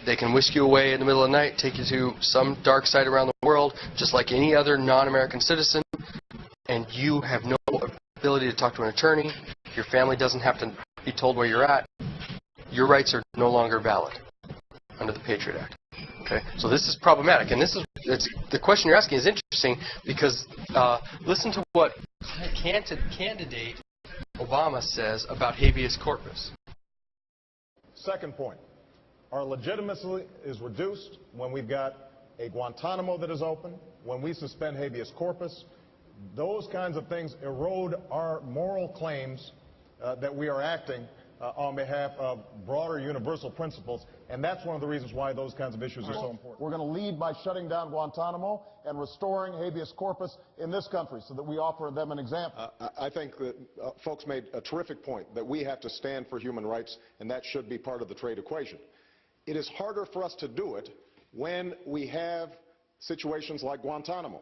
They can whisk you away in the middle of the night, take you to some dark site around the world, just like any other non-American citizen, and you have no ability to talk to an attorney. Your family doesn't have to be told where you're at. Your rights are no longer valid under the PATRIOT Act. Okay, so this is problematic, and the question you're asking is interesting because listen to what candidate Obama says about habeas corpus. Second point, our legitimacy is reduced when we've got a Guantanamo that is open, when we suspend habeas corpus. Those kinds of things erode our moral claims that we are acting on behalf of broader universal principles, and that's one of the reasons why those kinds of issues are so important. We're going to lead by shutting down Guantanamo and restoring habeas corpus in this country so that we offer them an example. I think that folks made a terrific point that we have to stand for human rights, and that should be part of the trade equation. It is harder for us to do it when we have situations like Guantanamo,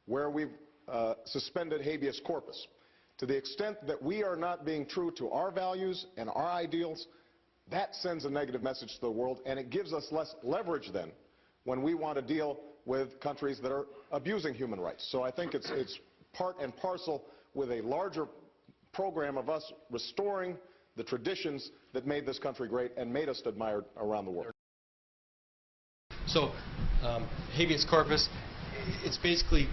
where we've suspended habeas corpus. To the extent that we are not being true to our values and our ideals, that sends a negative message to the world, and it gives us less leverage then when we want to deal with countries that are abusing human rights. So I think it's part and parcel with a larger program of us restoring the traditions that made this country great and made us admired around the world. So habeas corpus, it's basically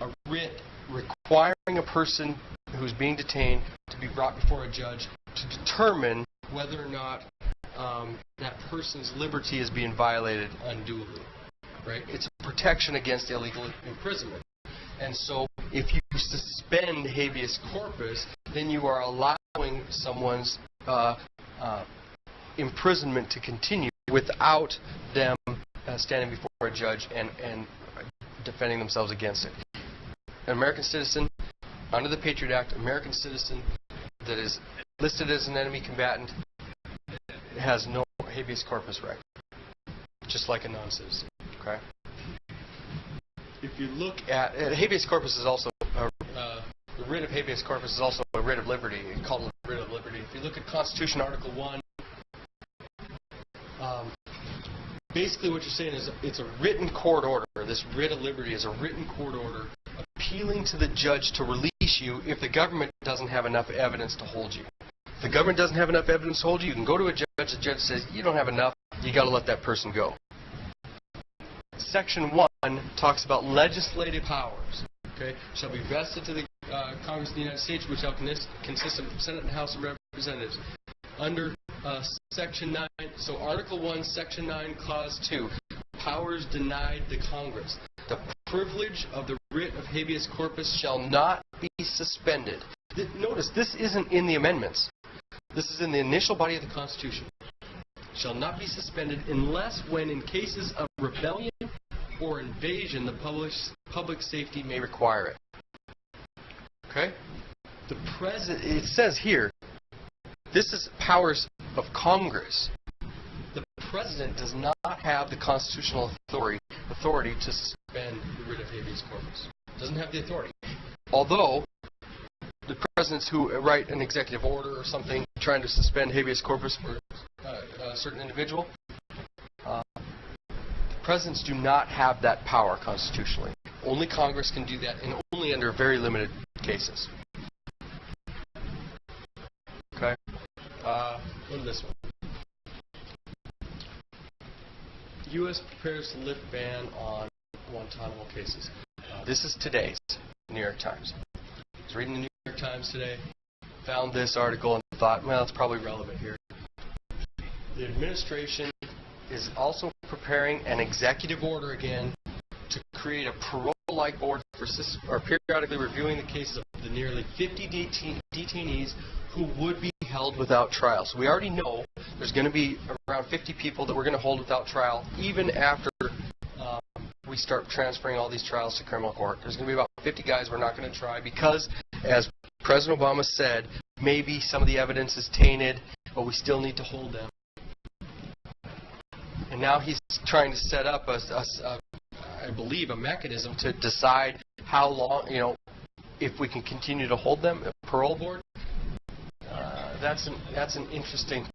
a writ requiring a person who's being detained to be brought before a judge to determine whether or not that person's liberty is being violated unduly. Right? It's a protection against illegal imprisonment. And so if you suspend habeas corpus, then you are allowing someone's imprisonment to continue without them standing before a judge and defending themselves against it. An American citizen, under the PATRIOT Act, American citizen that is listed as an enemy combatant has no habeas corpus right, just like a non-citizen. Okay. If you look at habeas corpus is also the writ of habeas corpus is also a writ of liberty, called a writ of liberty. If you look at Constitution Article 1, basically what you're saying is it's a written court order. This writ of liberty is a written court order appealing to the judge to release you if the government doesn't have enough evidence to hold you. If the government doesn't have enough evidence to hold you, you can go to a judge, the judge says, you don't have enough, you got to let that person go. Section 1 talks about legislative powers. Okay, shall be vested to the Congress of the United States, which shall consist of Senate and House of Representatives. Under Section 9, so Article 1, Section 9, Clause 2, powers denied to Congress. The privilege of the writ of habeas corpus shall not be suspended. Notice, this isn't in the amendments. This is in the initial body of the Constitution. Shall not be suspended unless when in cases of rebellion or invasion the public safety may require it. Okay? It says here, this is powers of Congress. The President does not have the constitutional authority to suspend the writ of habeas corpus. Doesn't have the authority. Although the presidents who write an executive order or something trying to suspend habeas corpus for a certain individual, the presidents do not have that power constitutionally. Only Congress can do that, and only under very limited cases. Okay? Go to this one. U.S. prepares to lift ban on Guantanamo cases. This is today's New York Times. I was reading the New York Times today, found this article, and thought, well, it's probably relevant here. The administration is also preparing an executive order again to create a parole-like board for periodically reviewing the cases of the nearly 50 detainees who would be held without trial. So we already know there's going to be around 50 people that we're going to hold without trial, even after we start transferring all these trials to criminal court. There's going to be about 50 guys we're not going to try because, as President Obama said, maybe some of the evidence is tainted, but we still need to hold them. And now he's trying to set up, I believe, a mechanism to decide how long, if we can continue to hold them, a parole board. That's an interesting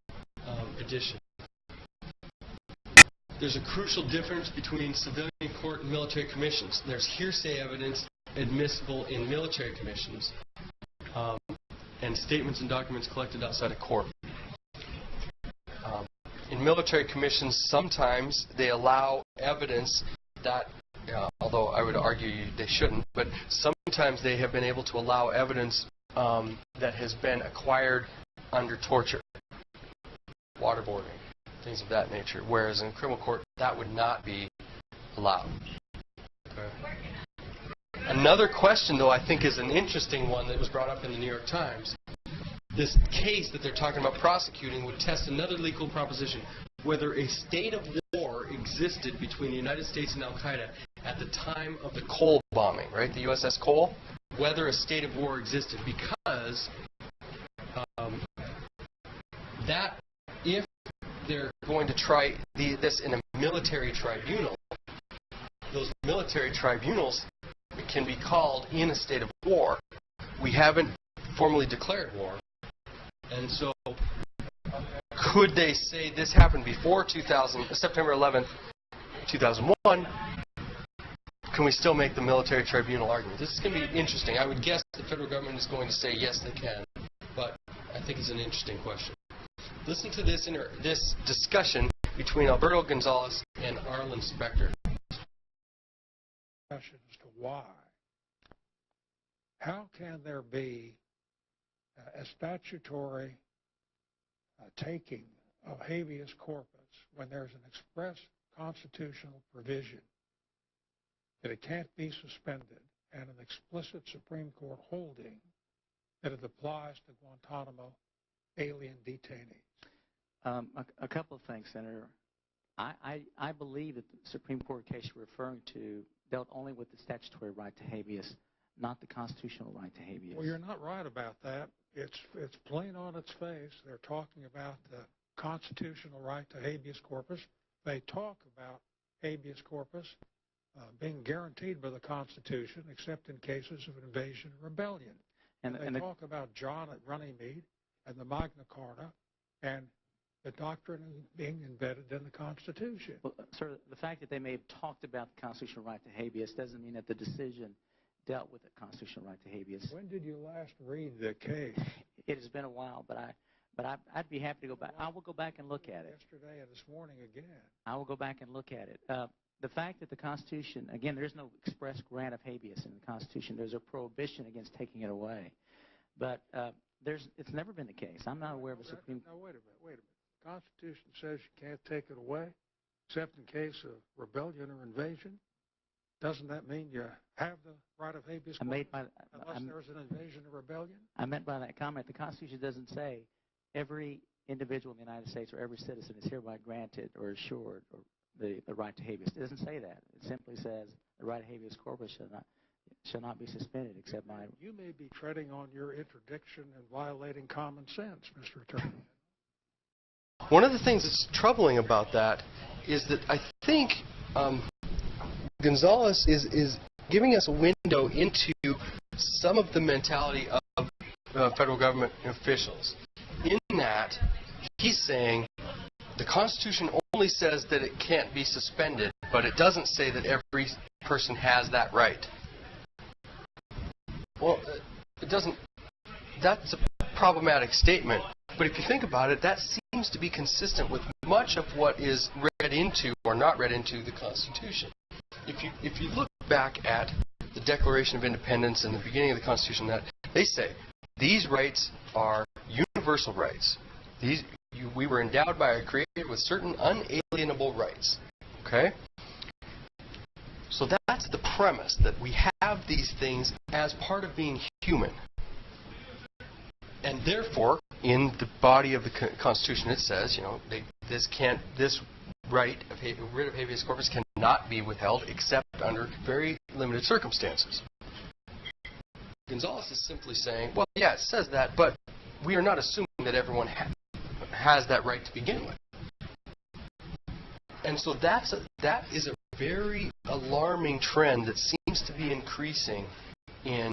addition. there's a crucial difference between civilian court and military commissions. There's hearsay evidence admissible in military commissions and statements and documents collected outside of court. In military commissions, sometimes they allow evidence that, although I would argue they shouldn't, but sometimes they have been able to allow evidence that has been acquired under torture, waterboarding, things of that nature, whereas in criminal court, that would not be allowed. Okay. Another question, though, I think is an interesting one that was brought up in the New York Times. This case that they're talking about prosecuting would test another legal proposition, whether a state of war existed between the United States and Al-Qaeda at the time of the Cole bombing, right, the USS Cole, whether a state of war existed, because that if they're going to try this in a military tribunal, those military tribunals can be called in a state of war. We haven't formally declared war. And so, could they say this happened before September 11th, 2001? Can we still make the military tribunal argument? This is going to be interesting. I would guess the federal government is going to say yes, they can. But I think it's an interesting question. Listen to this discussion between Alberto Gonzalez and Arlen Specter. Question as to why. How can there be a statutory taking of habeas corpus when there's an express constitutional provision that it can't be suspended and an explicit Supreme Court holding that it applies to Guantanamo alien detainees? A couple of things, Senator. I believe that the Supreme Court case you're referring to dealt only with the statutory right to habeas, not the constitutional right to habeas. Well, you're not right about that. It's plain on its face. They're talking about the constitutional right to habeas corpus. They talk about habeas corpus being guaranteed by the Constitution, except in cases of invasion or rebellion. And they talk about John at Runnymede and the Magna Carta and the doctrine being embedded in the Constitution. Well, sir, the fact that they may have talked about the constitutional right to habeas doesn't mean that the decision dealt with the constitutional right to habeas. When did you last read the case? It has been a while, but I'd be happy to go back. I will go back and look at it. Yesterday and this morning again. I will go back and look at it. The fact that the Constitution, again, there's no express grant of habeas in the Constitution. There's a prohibition against taking it away. But it's never been the case. I'm not aware of a Supreme Court. Now, wait a minute. The Constitution says you can't take it away except in case of rebellion or invasion. Doesn't that mean you have the right of habeas corpus unless there's an invasion or rebellion? I meant by that comment, the Constitution doesn't say every individual in the United States or every citizen is hereby granted or assured the right to habeas. It doesn't say that. It simply says the right of habeas corpus shall not be suspended except by... You may be treading on your interdiction and violating common sense, Mr. Attorney. One of the things that's troubling about that is that I think Gonzalez is giving us a window into some of the mentality of federal government officials. In that, he's saying the Constitution only says that it can't be suspended, but it doesn't say that every person has that right. Well, it doesn't. That's a problematic statement. But if you think about it, that seems to be consistent with much of what is read into or not read into the Constitution. If you look back at the Declaration of Independence and the beginning of the Constitution, that they say these rights are universal rights. We were endowed by our Creator with certain unalienable rights. Okay? So that's the premise, that we have these things as part of being human. And therefore, in the body of the Constitution, it says, this right of writ of habeas corpus cannot be withheld except under very limited circumstances. Gonzalez is simply saying, well, yeah, it says that, but we are not assuming that everyone has that right to begin with. And so that is a very alarming trend that seems to be increasing in